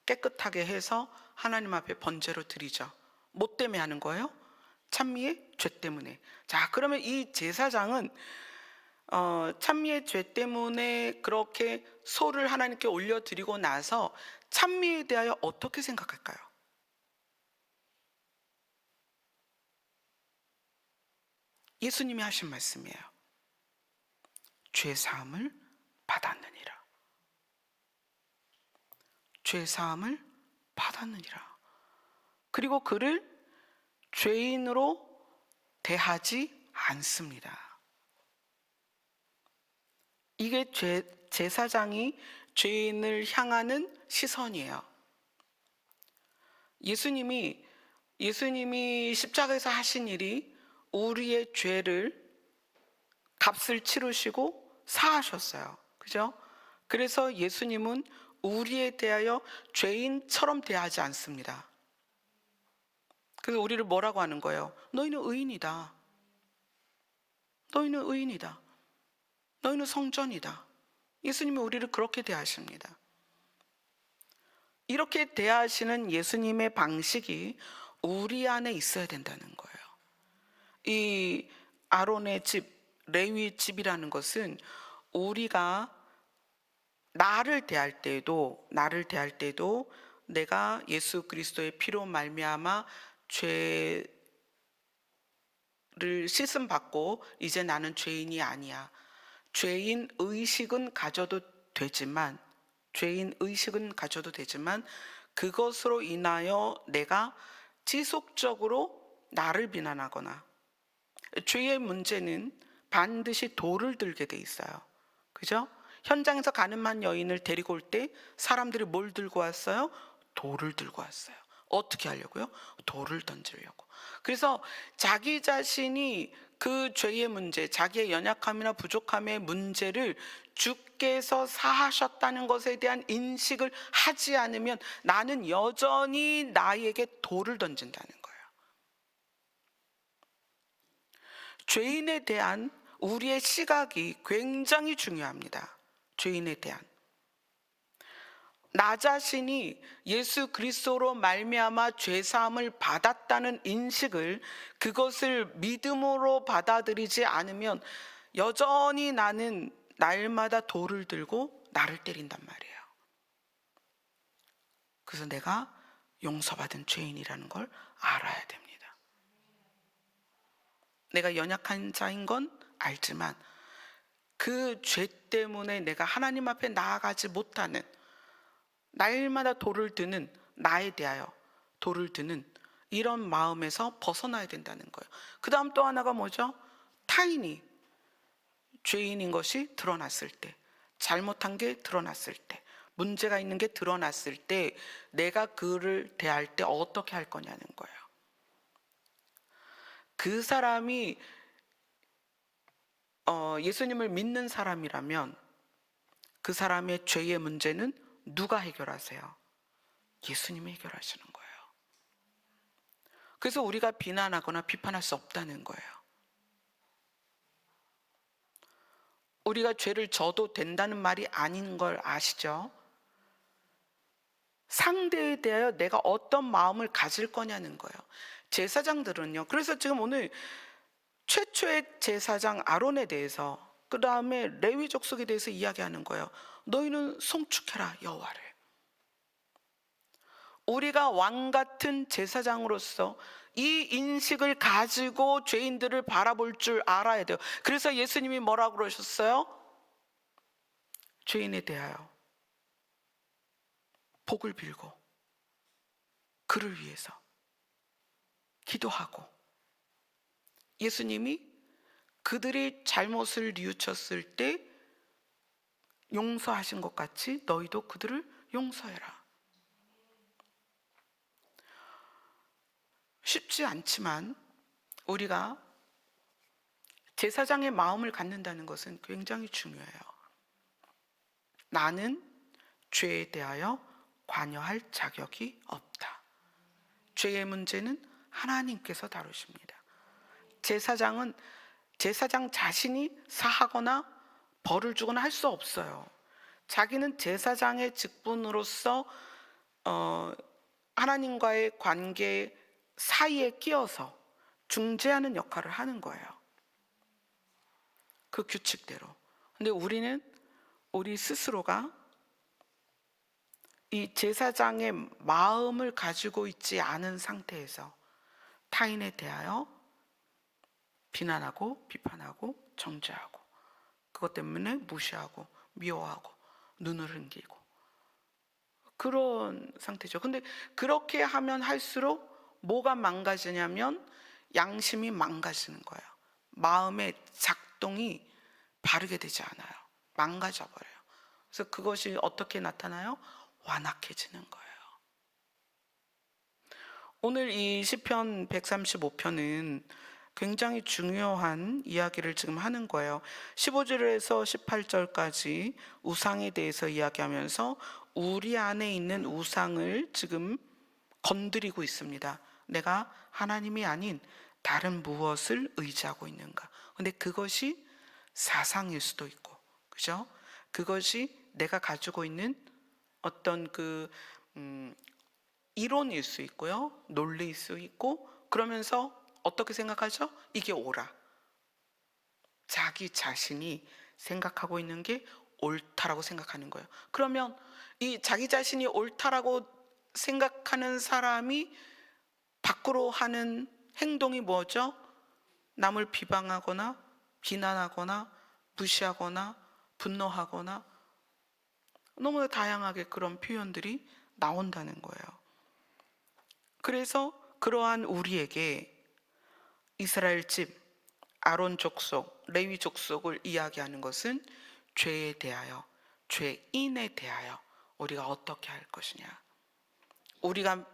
깨끗하게 해서 하나님 앞에 번제로 드리죠. 뭐 때문에 하는 거예요? 찬미의 죄 때문에. 자, 그러면 이 제사장은 찬미의 죄 때문에 그렇게 소를 하나님께 올려드리고 나서 찬미에 대하여 어떻게 생각할까요? 예수님이 하신 말씀이에요. 죄 사함을 받았느니라. 죄 사함을 받았느니라. 그리고 그를 죄인으로 대하지 않습니다. 이게 제사장이 죄인을 향하는 시선이에요. 예수님이 십자가에서 하신 일이 우리의 죄를 값을 치르시고 사하셨어요. 그죠? 그래서 예수님은 우리에 대하여 죄인처럼 대하지 않습니다. 그래서 우리를 뭐라고 하는 거예요? 너희는 의인이다. 너희는 의인이다. 너희는 성전이다. 예수님이 우리를 그렇게 대하십니다. 이렇게 대하시는 예수님의 방식이 우리 안에 있어야 된다는 거예요. 이 아론의 집, 레위 집이라는 것은 우리가 나를 대할 때도 내가 예수 그리스도의 피로 말미암아 죄를 씻음 받고 이제 나는 죄인이 아니야. 죄인 의식은 가져도 되지만 그것으로 인하여 내가 지속적으로 나를 비난하거나, 죄의 문제는 반드시 돌을 들게 돼 있어요. 그죠? 현장에서 가늠한 여인을 데리고 올 때 사람들이 뭘 들고 왔어요? 돌을 들고 왔어요. 어떻게 하려고요? 돌을 던지려고. 그래서 자기 자신이 그 죄의 문제, 자기의 연약함이나 부족함의 문제를 주께서 사하셨다는 것에 대한 인식을 하지 않으면 나는 여전히 나에게 돌을 던진다는 거예요. 죄인에 대한 우리의 시각이 굉장히 중요합니다. 죄인에 대한. 나 자신이 예수 그리스도로 말미암아 죄 사함을 받았다는 인식을, 그것을 믿음으로 받아들이지 않으면 여전히 나는 날마다 돌을 들고 나를 때린단 말이에요. 그래서 내가 용서받은 죄인이라는 걸 알아야 됩니다. 내가 연약한 자인 건 알지만 그 죄 때문에 내가 하나님 앞에 나아가지 못하는, 날마다 돌을 드는, 나에 대하여 돌을 드는 이런 마음에서 벗어나야 된다는 거예요. 그 다음 또 하나가 뭐죠? 타인이 죄인인 것이 드러났을 때, 잘못한 게 드러났을 때, 문제가 있는 게 드러났을 때 내가 그를 대할 때 어떻게 할 거냐는 거예요. 그 사람이 예수님을 믿는 사람이라면 그 사람의 죄의 문제는 누가 해결하세요? 예수님이 해결하시는 거예요. 그래서 우리가 비난하거나 비판할 수 없다는 거예요. 우리가 죄를 져도 된다는 말이 아닌 걸 아시죠? 상대에 대하여 내가 어떤 마음을 가질 거냐는 거예요. 제사장들은요. 그래서 지금 오늘 최초의 제사장 아론에 대해서, 그 다음에 레위 족속에 대해서 이야기하는 거예요. 너희는 송축해라 여호와를. 우리가 왕 같은 제사장으로서 이 인식을 가지고 죄인들을 바라볼 줄 알아야 돼요. 그래서 예수님이 뭐라고 그러셨어요? 죄인에 대하여 복을 빌고 그를 위해서 기도하고, 예수님이 그들이 잘못을 뉘우쳤을 때 용서하신 것 같이 너희도 그들을 용서해라. 쉽지 않지만 우리가 제사장의 마음을 갖는다는 것은 굉장히 중요해요. 나는 죄에 대하여 관여할 자격이 없다. 죄의 문제는 하나님께서 다루십니다. 제사장은 제사장 자신이 사하거나 벌을 주거나 할 수 없어요. 자기는 제사장의 직분으로서 하나님과의 관계 사이에 끼어서 중재하는 역할을 하는 거예요. 그 규칙대로. 근데 우리는 우리 스스로가 이 제사장의 마음을 가지고 있지 않은 상태에서 타인에 대하여 비난하고 비판하고 정죄하고, 그것 때문에 무시하고 미워하고 눈을 흥기고 그런 상태죠. 근데 그렇게 하면 할수록 뭐가 망가지냐면 양심이 망가지는 거예요. 마음의 작동이 바르게 되지 않아요. 망가져 버려요. 그래서 그것이 어떻게 나타나요? 완악해지는 거예요. 오늘 이 시편 135편은 굉장히 중요한 이야기를 지금 하는 거예요. 15절에서 18절까지 우상에 대해서 이야기하면서 우리 안에 있는 우상을 지금 건드리고 있습니다. 내가 하나님이 아닌 다른 무엇을 의지하고 있는가? 근데 그것이 사상일 수도 있고, 그죠? 그것이 내가 가지고 있는 어떤 이론일 수 있고요, 논리일 수 있고, 그러면서 어떻게 생각하죠? 이게 옳아. 자기 자신이 생각하고 있는 게 옳다라고 생각하는 거예요. 그러면 이 자기 자신이 옳다라고 생각하는 사람이 밖으로 하는 행동이 뭐죠? 남을 비방하거나 비난하거나 무시하거나 분노하거나 너무나 다양하게 그런 표현들이 나온다는 거예요. 그래서 그러한 우리에게 이스라엘 집, 아론 족속, 레위 족속을 이야기하는 것은 죄에 대하여, 죄인에 대하여 우리가 어떻게 할 것이냐. 우리가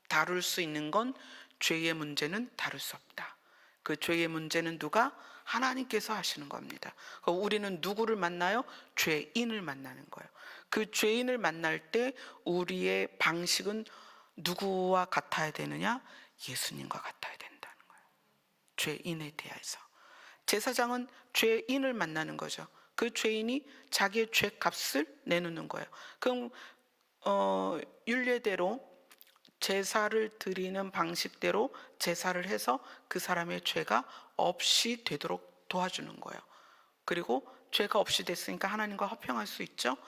다룰 수 있는 건 죄의 문제는 다룰 수 없다. 그 죄의 문제는 누가? 하나님께서 하시는 겁니다. 우리는 누구를 만나요? 죄인을 만나는 거예요. 그 죄인을 만날 때 우리의 방식은 누구와 같아야 되느냐? 예수님과 같아야 된다는 거예요. 죄인에 대해서. 제사장은 죄인을 만나는 거죠. 그 죄인이 자기의 죄값을 내놓는 거예요. 그럼 율례대로 제사를 드리는 방식대로 제사를 해서 그 사람의 죄가 없이 되도록 도와주는 거예요. 그리고 죄가 없이 됐으니까 하나님과 화평할 수 있죠.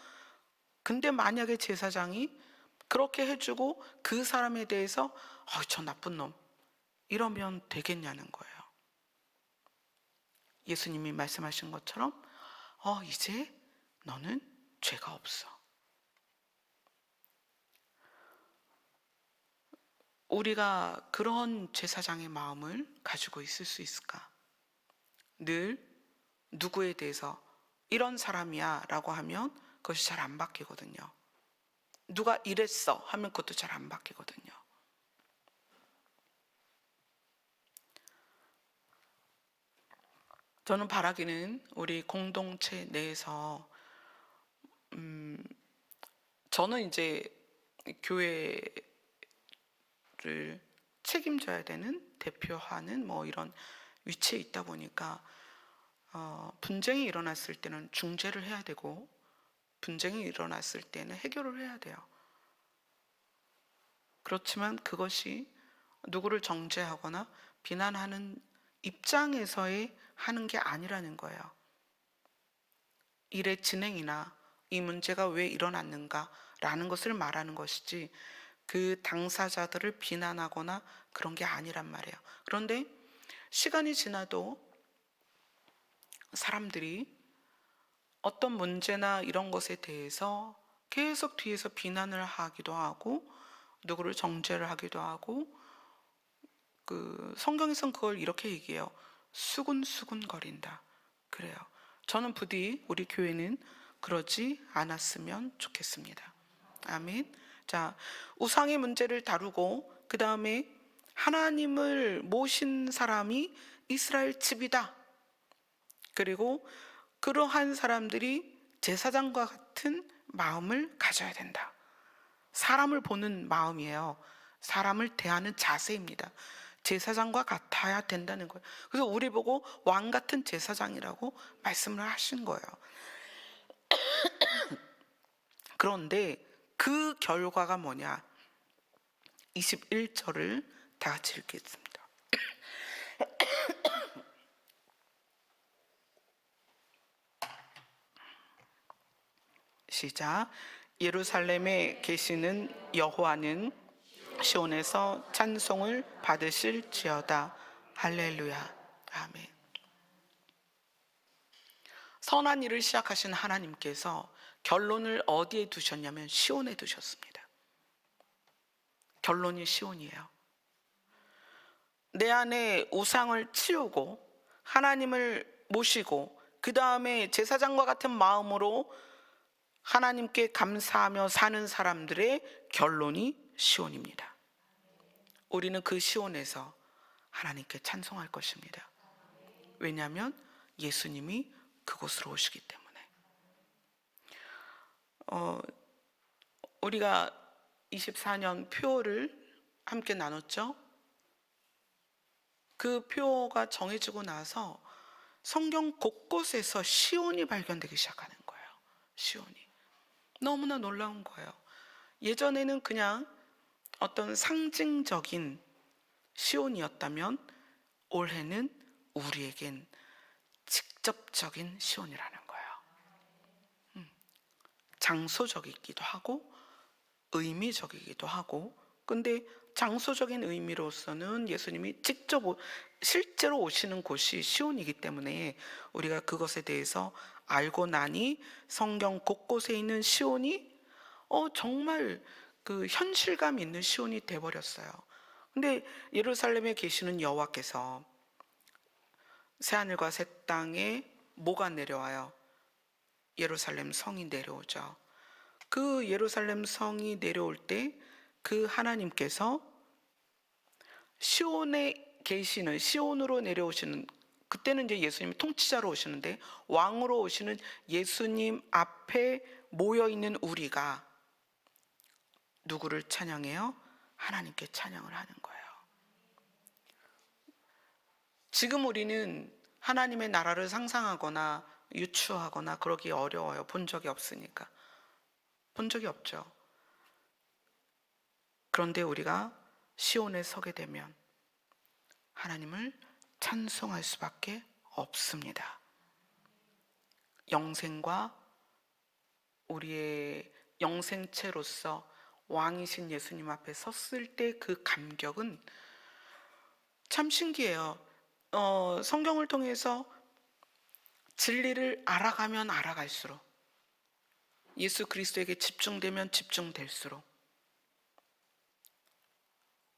근데 만약에 제사장이 그렇게 해주고 그 사람에 대해서 저 나쁜 놈 이러면 되겠냐는 거예요. 예수님이 말씀하신 것처럼 이제 너는 죄가 없어. 우리가 그런 제사장의 마음을 가지고 있을 수 있을까? 늘 누구에 대해서 이런 사람이야 라고 하면 그것이 잘 안 바뀌거든요. 누가 이랬어 하면 그것도 잘 안 바뀌거든요. 저는 바라기는 우리 공동체 내에서 저는 이제 교회를 책임져야 되는, 대표하는 이런 위치에 있다 보니까 분쟁이 일어났을 때는 중재를 해야 되고 분쟁이 일어났을 때는 해결을 해야 돼요. 그렇지만 그것이 누구를 정죄하거나 비난하는 입장에서의 하는 게 아니라는 거예요. 일의 진행이나 이 문제가 왜 일어났는가라는 것을 말하는 것이지 그 당사자들을 비난하거나 그런 게 아니란 말이에요. 그런데 시간이 지나도 사람들이 어떤 문제나 이런 것에 대해서 계속 뒤에서 비난을 하기도 하고 누구를 정죄를 하기도 하고 성경에서는 그걸 이렇게 얘기해요. 수군수군거린다. 그래요. 저는 부디 우리 교회는 그러지 않았으면 좋겠습니다. 아멘. 자, 우상의 문제를 다루고 그 다음에 하나님을 모신 사람이 이스라엘 집이다. 그리고 그러한 사람들이 제사장과 같은 마음을 가져야 된다. 사람을 보는 마음이에요. 사람을 대하는 자세입니다. 제사장과 같아야 된다는 거예요. 그래서 우리 보고 왕 같은 제사장이라고 말씀을 하신 거예요. 그런데 그 결과가 뭐냐? 21절을 다 같이 읽겠습니다. 시작. 예루살렘에 계시는 여호와는 시온에서 찬송을 받으실지어다. 할렐루야. 아멘. 선한 일을 시작하신 하나님께서 결론을 어디에 두셨냐면 시온에 두셨습니다. 결론이 시온이에요. 내 안에 우상을 치우고 하나님을 모시고 그 다음에 제사장과 같은 마음으로 하나님께 감사하며 사는 사람들의 결론이 시온입니다. 우리는 그 시온에서 하나님께 찬송할 것입니다. 왜냐하면 예수님이 그곳으로 오시기 때문에. 우리가 24년 표를 함께 나눴죠. 그 표가 정해지고 나서 성경 곳곳에서 시온이 발견되기 시작하는 거예요. 시온이. 너무나 놀라운 거예요. 예전에는 그냥 어떤 상징적인 시온이었다면 올해는 우리에겐 직접적인 시온이라는 거예요. 장소적이기도 하고 의미적이기도 하고, 근데 장소적인 의미로서는 예수님이 직접 실제로 오시는 곳이 시온이기 때문에 우리가 그것에 대해서 알고 나니 성경 곳곳에 있는 시온이 정말 그 현실감 있는 시온이 돼버렸어요. 근데 예루살렘에 계시는 여호와께서 새하늘과 새 땅에 뭐가 내려와요? 예루살렘 성이 내려오죠. 그 예루살렘 성이 내려올 때 그 하나님께서 시온에 계시는, 시온으로 내려오시는, 그때는 이제 예수님이 통치자로 오시는데 왕으로 오시는 예수님 앞에 모여있는 우리가 누구를 찬양해요? 하나님께 찬양을 하는 거예요. 지금 우리는 하나님의 나라를 상상하거나 유추하거나 그러기 어려워요. 본 적이 없으니까. 본 적이 없죠. 그런데 우리가 시온에 서게 되면 하나님을 찬송할 수밖에 없습니다. 영생과 우리의 영생체로서 왕이신 예수님 앞에 섰을 때 그 감격은 참 신기해요. 성경을 통해서 진리를 알아가면 알아갈수록, 예수 그리스도에게 집중되면 집중될수록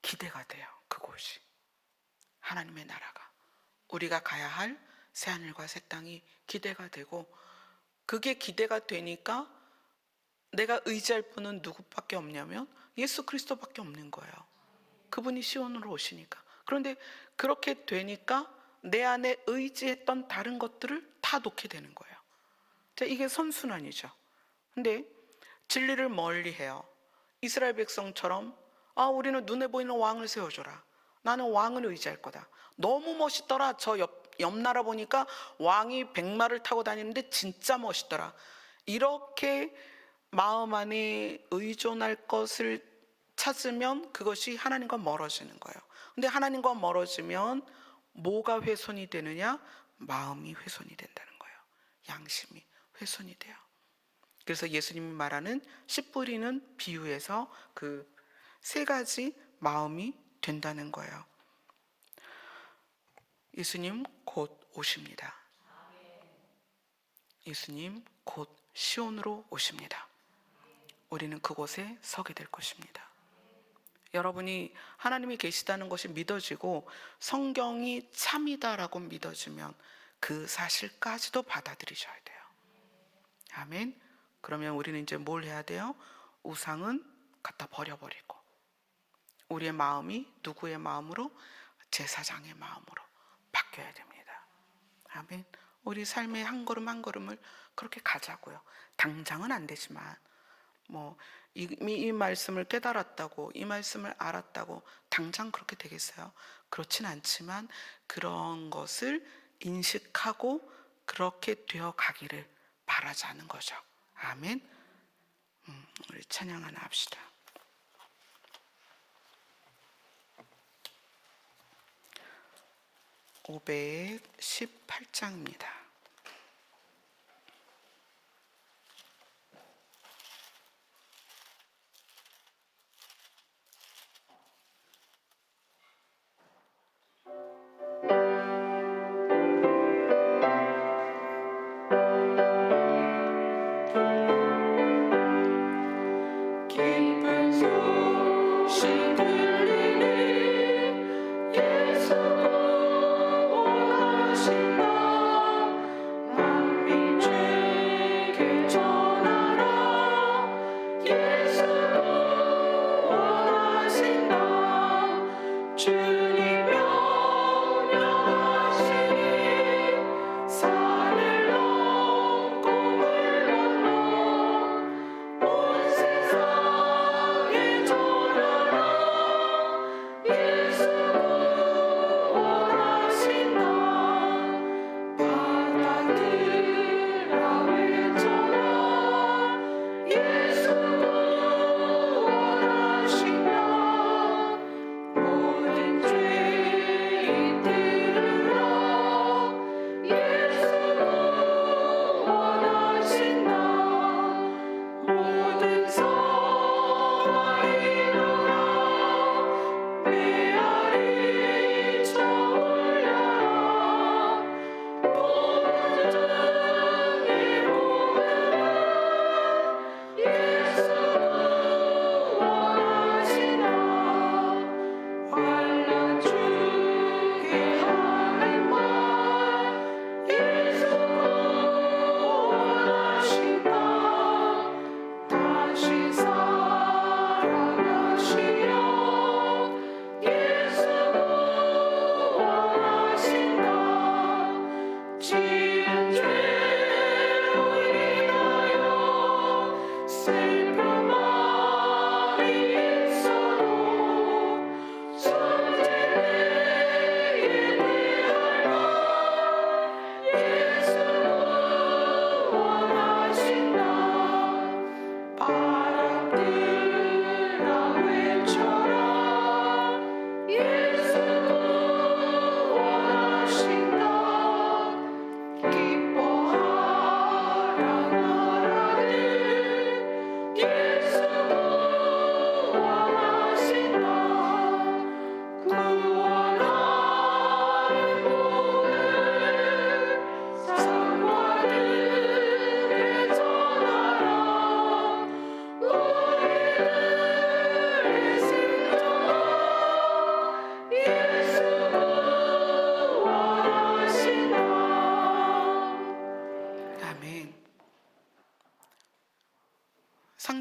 기대가 돼요. 그곳이, 하나님의 나라가, 우리가 가야 할 새하늘과 새 땅이 기대가 되고, 그게 기대가 되니까 내가 의지할 분은 누구밖에 없냐면 예수 그리스도밖에 없는 거예요. 그분이 시온으로 오시니까. 그런데 그렇게 되니까 내 안에 의지했던 다른 것들을 다 놓게 되는 거예요. 이게 선순환이죠. 근데 진리를 멀리해요. 이스라엘 백성처럼 우리는 눈에 보이는 왕을 세워줘라. 나는 왕을 의지할 거다. 너무 멋있더라. 저 옆 나라 보니까 왕이 백마를 타고 다니는데 진짜 멋있더라. 이렇게 마음 안에 의존할 것을 찾으면 그것이 하나님과 멀어지는 거예요. 근데 하나님과 멀어지면 뭐가 훼손이 되느냐? 마음이 훼손이 된다는 거예요. 양심이 훼손이 돼요. 그래서 예수님이 말하는 씨 뿌리는 비유에서 그 세 가지 마음이 된다는 거예요. 예수님 곧 오십니다. 예수님 곧 시온으로 오십니다. 우리는 그곳에 서게 될 것입니다. 여러분이 하나님이 계시다는 것이 믿어지고 성경이 참이다라고 믿어지면 그 사실까지도 받아들이셔야 돼요. 아멘. 그러면 우리는 이제 뭘 해야 돼요? 우상은 갖다 버려버리고 우리의 마음이 누구의 마음으로? 제사장의 마음으로 바뀌어야 됩니다. 아멘. 우리 삶의 한 걸음 한 걸음을 그렇게 가자고요. 당장은 안 되지만 이미 이 말씀을 깨달았다고, 이 말씀을 알았다고 당장 그렇게 되겠어요? 그렇진 않지만 그런 것을 인식하고 그렇게 되어 가기를 바라자는 거죠. 아멘. 우리 찬양 하나 합시다. 518장입니다.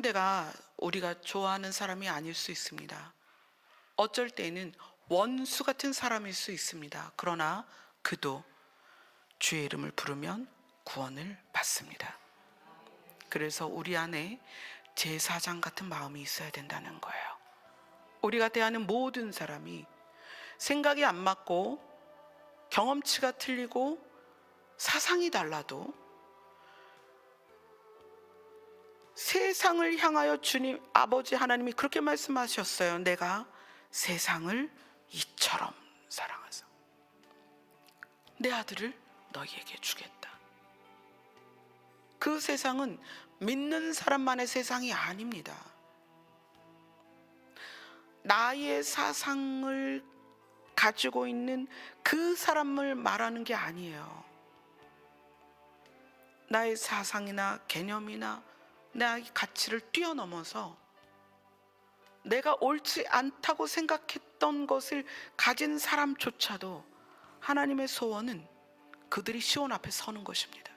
상대가 우리가 좋아하는 사람이 아닐 수 있습니다. 어쩔 때는 원수 같은 사람일 수 있습니다. 그러나 그도 주의 이름을 부르면 구원을 받습니다. 그래서 우리 안에 제사장 같은 마음이 있어야 된다는 거예요. 우리가 대하는 모든 사람이 생각이 안 맞고 경험치가 틀리고 사상이 달라도 세상을 향하여 주님 아버지 하나님이 그렇게 말씀하셨어요. 내가 세상을 이처럼 사랑하사 내 아들을 너희에게 주겠다. 그 세상은 믿는 사람만의 세상이 아닙니다. 나의 사상을 가지고 있는 그 사람을 말하는 게 아니에요. 나의 사상이나 개념이나 나의 가치를 뛰어넘어서 내가 옳지 않다고 생각했던 것을 가진 사람조차도 하나님의 소원은 그들이 시온 앞에 서는 것입니다.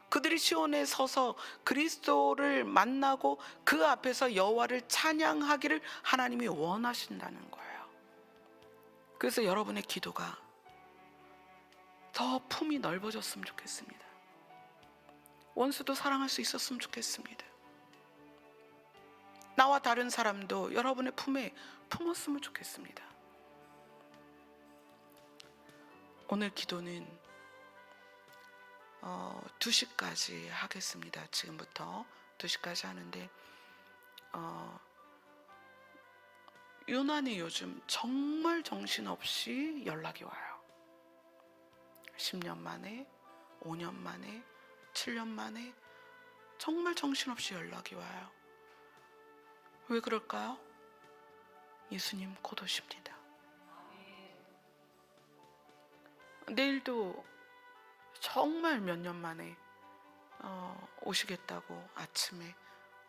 그들이 시온에 서서 그리스도를 만나고 그 앞에서 여호와를 찬양하기를 하나님이 원하신다는 거예요. 그래서 여러분의 기도가 더 품이 넓어졌으면 좋겠습니다. 원수도 사랑할 수 있었으면 좋겠습니다. 나와 다른 사람도 여러분의 품에 품었으면 좋겠습니다. 오늘 기도는 2시까지 하겠습니다. 지금부터 2시까지 하는데 유난히 요즘 정말 정신없이 연락이 와요. 10년 만에, 5년 만에, 7년 만에 정말 정신없이 연락이 와요. 왜 그럴까요? 예수님 곧 오십니다. 내일도 정말 몇 년 만에 오시겠다고, 아침에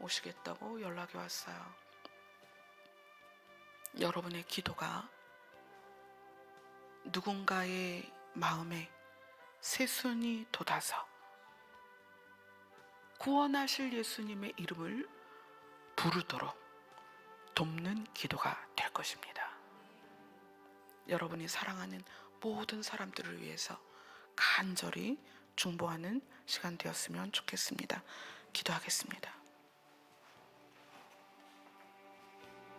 오시겠다고 연락이 왔어요. 여러분의 기도가 누군가의 마음에 새순이 돋아서 구원하실 예수님의 이름을 부르도록 돕는 기도가 될 것입니다. 여러분이 사랑하는 모든 사람들을 위해서 간절히 중보하는 시간 되었으면 좋겠습니다. 기도하겠습니다.